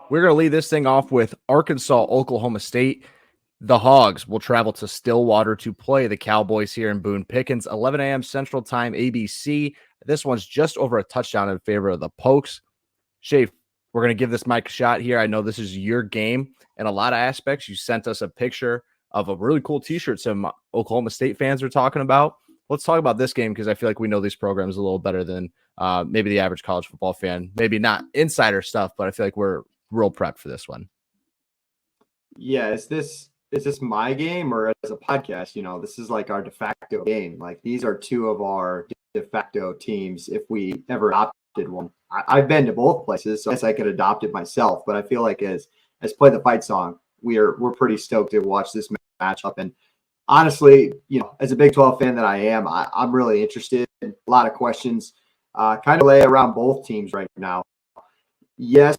We're going to lead this thing off with Arkansas, Oklahoma State. The Hogs will travel to Stillwater to play the Cowboys here in Boone Pickens, 11 a.m. Central Time, ABC. This one's just over a touchdown in favor of the Pokes. Shafe, we're going to give this mic a shot here. I know this is your game in a lot of aspects. You sent us a picture of a really cool T-shirt some Oklahoma State fans are talking about. Let's talk about this game because I feel like we know these programs a little better than maybe the average college football fan. Maybe not insider stuff, but I feel like we're real prepped for this one. Yeah, is this my game or as a podcast? You know, this is like our de facto game. Like these are two of our de facto teams if we ever adopted one. I've been to both places, so I guess I could adopt it myself. But I feel like as Play the Fight song, we're pretty stoked to watch this matchup. And honestly, you know, as a Big 12 fan that I am, I'm really interested in a lot of questions. Kind of lay around both teams right now. Yes,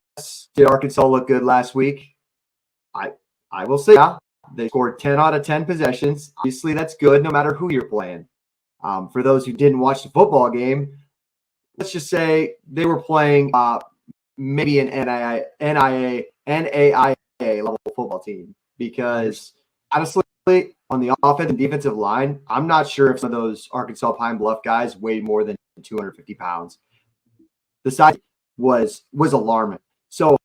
did Arkansas look good last week? I will say, yeah, they scored 10 out of 10 possessions. Obviously, that's good no matter who you're playing. For those who didn't watch the football game, let's just say they were playing maybe an NAIA level football team because honestly, on the offensive and defensive line, I'm not sure if some of those Arkansas Pine Bluff guys weighed more than 250 pounds. The size was alarming. So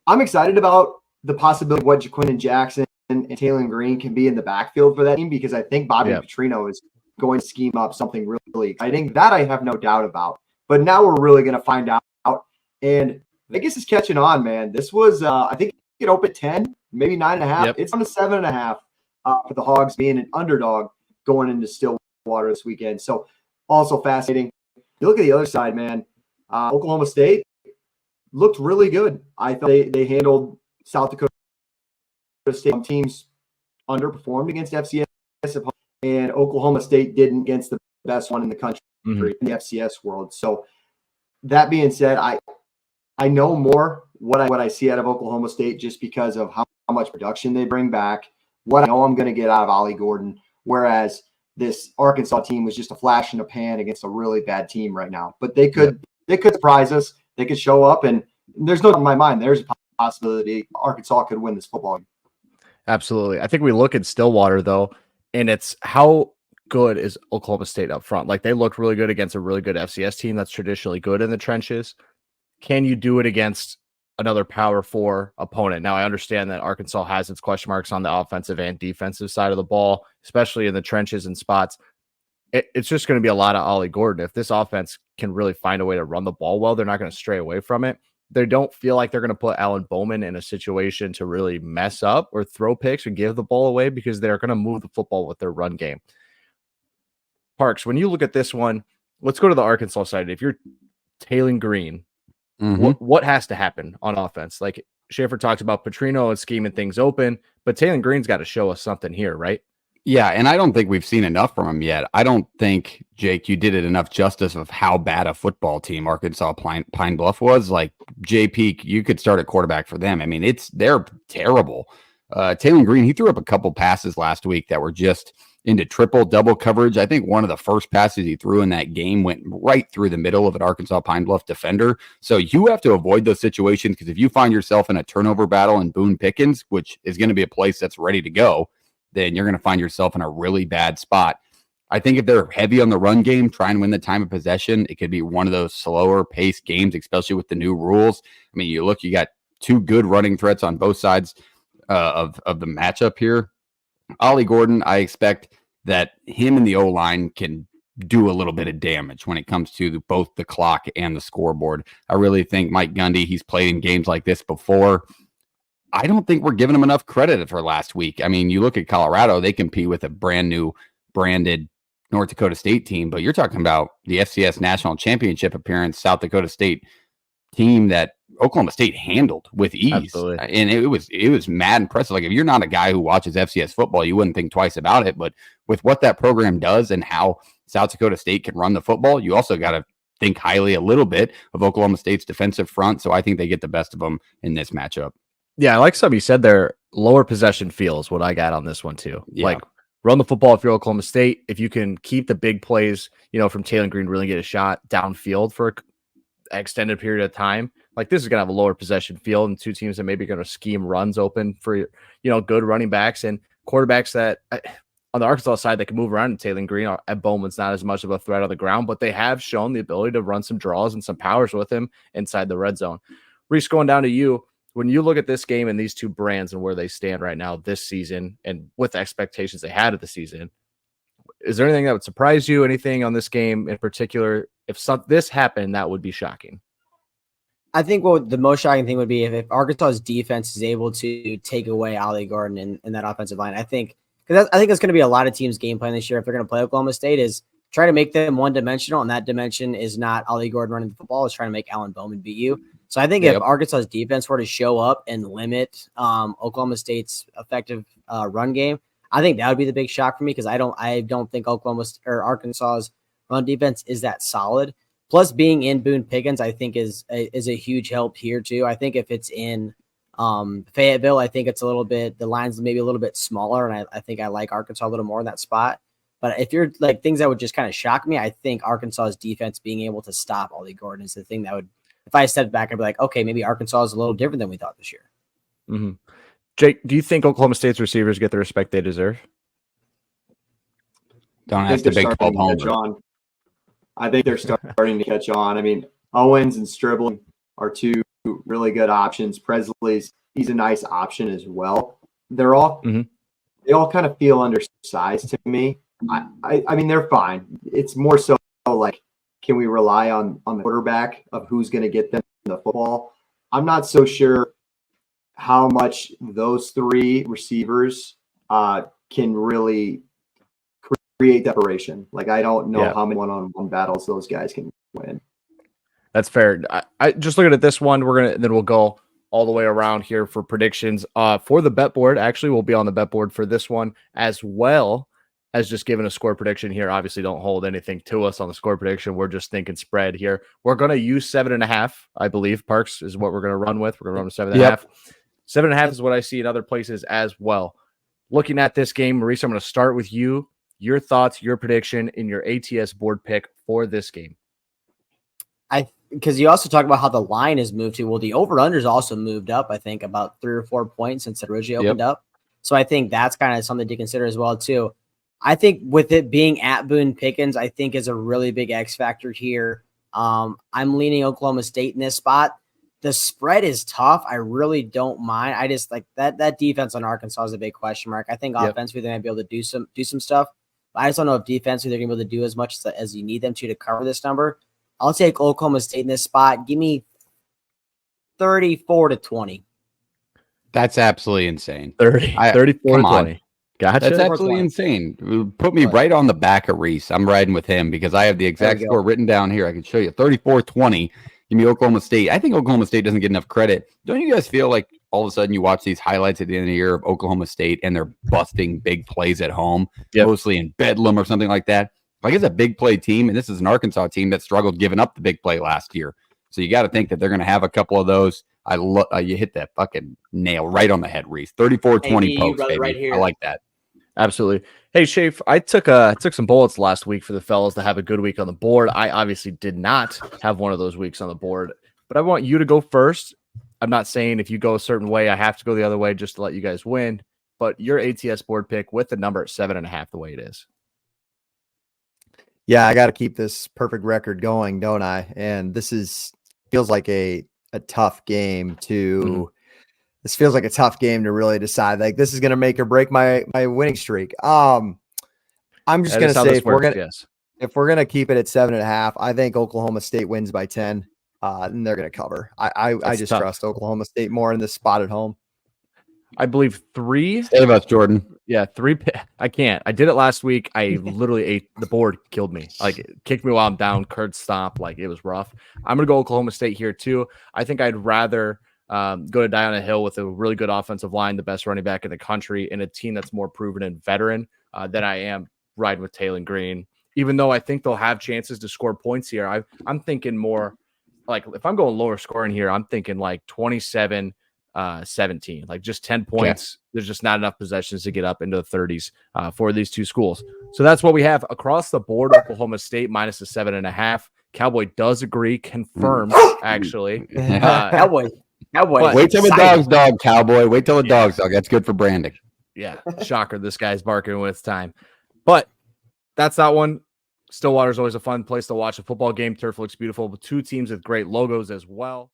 I'm excited about the possibility of what Jaquindon Jackson and Taylor Green can be in the backfield for that team because I think Bobby Petrino is going to scheme up something really exciting. That I have no doubt about. But now we're really going to find out. And Vegas is catching on, man. This was, I think it opened 10, maybe 9.5. Yep. It's on to 7.5 for the Hogs being an underdog going into Stillwater this weekend. So also fascinating. You look at the other side, man. Oklahoma State looked really good. I thought they handled South Dakota State teams underperformed against FCS, and Oklahoma State didn't against the best one in the country in the FCS world. So that being said, I know more what I see out of Oklahoma State just because of how much production they bring back, what I know I'm going to get out of Ollie Gordon, whereas this Arkansas team was just a flash in the pan against a really bad team right now. But they could surprise us. They could show up, and there's no doubt in my mind there's a possibility Arkansas could win this football game. Absolutely. I think we look at Stillwater, though, and it's how good is Oklahoma State up front. Like, they looked really good against a really good FCS team that's traditionally good in the trenches. Can you do it against another Power 4 opponent? Now, I understand that Arkansas has its question marks on the offensive and defensive side of the ball, especially in the trenches and spots. It's just going to be a lot of Ollie Gordon. If this offense can really find a way to run the ball well, they're not going to stray away from it. They don't feel like they're going to put Alan Bowman in a situation to really mess up or throw picks or give the ball away because they're going to move the football with their run game. Parks, when you look at this one, let's go to the Arkansas side. If you're Taylor Green, what has to happen on offense? Like Schaefer talked about Petrino and scheming things open, but Taylor Green's got to show us something here, right? Yeah, and I don't think we've seen enough from him yet. I don't think, Jake, you did it enough justice of how bad a football team Arkansas Pine Bluff was. Like, JP, you could start a quarterback for them. I mean, they're terrible. Taylor Green, he threw up a couple passes last week that were just into triple-double coverage. I think one of the first passes he threw in that game went right through the middle of an Arkansas Pine Bluff defender. So you have to avoid those situations because if you find yourself in a turnover battle in Boone Pickens, which is going to be a place that's ready to go, then you're going to find yourself in a really bad spot. I think if they're heavy on the run game, try and win the time of possession, it could be one of those slower paced games, especially with the new rules. I mean, you got two good running threats on both sides of the matchup here. Ollie Gordon, I expect that him and the O-line can do a little bit of damage when it comes to both the clock and the scoreboard. I really think Mike Gundy, he's played in games like this before. I don't think we're giving them enough credit for last week. I mean, you look at Colorado, they compete with a brand new branded North Dakota State team, but you're talking about the FCS National Championship appearance, South Dakota State team that Oklahoma State handled with ease. Absolutely. And it was mad impressive. Like, if you're not a guy who watches FCS football, you wouldn't think twice about it. But with what that program does and how South Dakota State can run the football, you also got to think highly a little bit of Oklahoma State's defensive front. So I think they get the best of them in this matchup. Yeah, I like something you said there. Lower possession feel is what I got on this one too. Yeah. Like, run the football if you're Oklahoma State. If you can keep the big plays, from Taylor Green, really get a shot downfield for an extended period of time, like this is going to have a lower possession field and two teams that maybe going to scheme runs open for, good running backs and quarterbacks that on the Arkansas side, they can move around. And Taylor Green at Bowman's not as much of a threat on the ground, but they have shown the ability to run some draws and some powers with him inside the red zone. Reese, going down to you. When you look at this game and these two brands and where they stand right now this season and with the expectations they had of the season, is there anything that would surprise you? Anything on this game in particular? If this happened, that would be shocking. I think what the most shocking thing would be if Arkansas's defense is able to take away Ollie Gordon in that offensive line. I think that's going to be a lot of teams' game plan this year if they're going to play Oklahoma State is try to make them one-dimensional, and that dimension is not Ollie Gordon running the football. It's trying to make Alan Bowman beat you. So I think if Arkansas's defense were to show up and limit Oklahoma State's effective run game, I think that would be the big shock for me because I don't think Arkansas's run defense is that solid. Plus, being in Boone Pickens, I think is a huge help here too. I think if it's in Fayetteville, I think it's the line's maybe a little bit smaller, and I think I like Arkansas a little more in that spot. But if you're like things that would just kind of shock me, I think Arkansas's defense being able to stop Ollie Gordon is the thing that would. If I stepped back, I'd be like, okay, maybe Arkansas is a little different than we thought this year. Mm-hmm. Jake, do you think Oklahoma State's receivers get the respect they deserve? Don't ask the Big 12 homer. I think they're starting to catch on. I mean, Owens and Stribling are two really good options. He's a nice option as well. They're all they all kind of feel undersized to me. I mean, they're fine. It's more so like, can we rely on the quarterback of who's going to get them the football? I'm not so sure how much those three receivers can really create separation. Like, I don't know how many one-on-one battles those guys can win. That's fair. I just looking at this one, then we'll go all the way around here for predictions. For the bet board, actually, we'll be on the bet board for this one as well as just giving a score prediction here. Obviously, don't hold anything to us on the score prediction. We're just thinking spread here. We're going to use 7.5, I believe. Parks is what we're going to run with. We're going to run with 7.5. 7.5 is what I see in other places as well. Looking at this game, Maurice, I'm going to start with you. Your thoughts, your prediction, in your ATS board pick for this game. Because you also talk about how the line has moved to. Well, the over-under's also moved up, I think, about 3 or 4 points since it originally opened up. So I think that's kind of something to consider as well, too. I think with it being at Boone Pickens, I think is a really big X factor here. I'm leaning Oklahoma State in this spot. The spread is tough. I really don't mind. I just like that defense on Arkansas is a big question mark. I think offensively they might be able to do some stuff. But I just don't know if defensively they're going to be able to do as much as you need them to cover this number. I'll take Oklahoma State in this spot. Give me 34-20. That's absolutely insane. 34-20. Gotcha. That's absolutely insane. Put me right on the back of Reese. I'm riding with him because I have the exact score written down here. I can show you 34-20. Give me Oklahoma State. I think Oklahoma State doesn't get enough credit. Don't you guys feel like all of a sudden you watch these highlights at the end of the year of Oklahoma State and they're busting big plays at home, mostly in Bedlam or something like that? Like, it's a big play team, and this is an Arkansas team that struggled giving up the big play last year. So you got to think that they're going to have a couple of those. You hit that fucking nail right on the head, Reese. 34-20 post, baby. Right here. I like that. Absolutely. Hey, Shafe, I took some bullets last week for the fellas to have a good week on the board. I obviously did not have one of those weeks on the board, but I want you to go first. I'm not saying if you go a certain way, I have to go the other way just to let you guys win, but your ATS board pick with the number at 7.5 the way it is. Yeah, I got to keep this perfect record going, don't I? And feels like a tough game to. This feels like a tough game to really decide. Like, this is going to make or break my winning streak. I'm just going to say if we're going to keep it at 7.5, I think Oklahoma State wins by 10. And they're going to cover. I just trust Oklahoma State more in this spot at home. I believe 3. Save us, Jordan. Yeah, 3. I can't. I did it last week. I literally the board killed me. Like, it kicked me while I'm down, curd stomp. Like, it was rough. I'm going to go Oklahoma State here too. I think I'd rather go to die on a hill with a really good offensive line, the best running back in the country, and a team that's more proven and veteran than I am riding with Taylor Green. Even though I think they'll have chances to score points here, I'm thinking more like if I'm going lower scoring here, I'm thinking like 27-17, like just 10 points. There's just not enough possessions to get up into the 30s for these two schools. So that's what we have across the board. Oklahoma State minus the 7.5. Cowboy does agree, confirmed, actually. Cowboys. But- Wait till the Excited. dog's dog, Cowboy. Wait till the dog's dog. That's good for branding. Yeah, shocker. This guy's barking when it's time. But that's that one. Stillwater is always a fun place to watch a football game. Turf looks beautiful. 2 teams with great logos as well.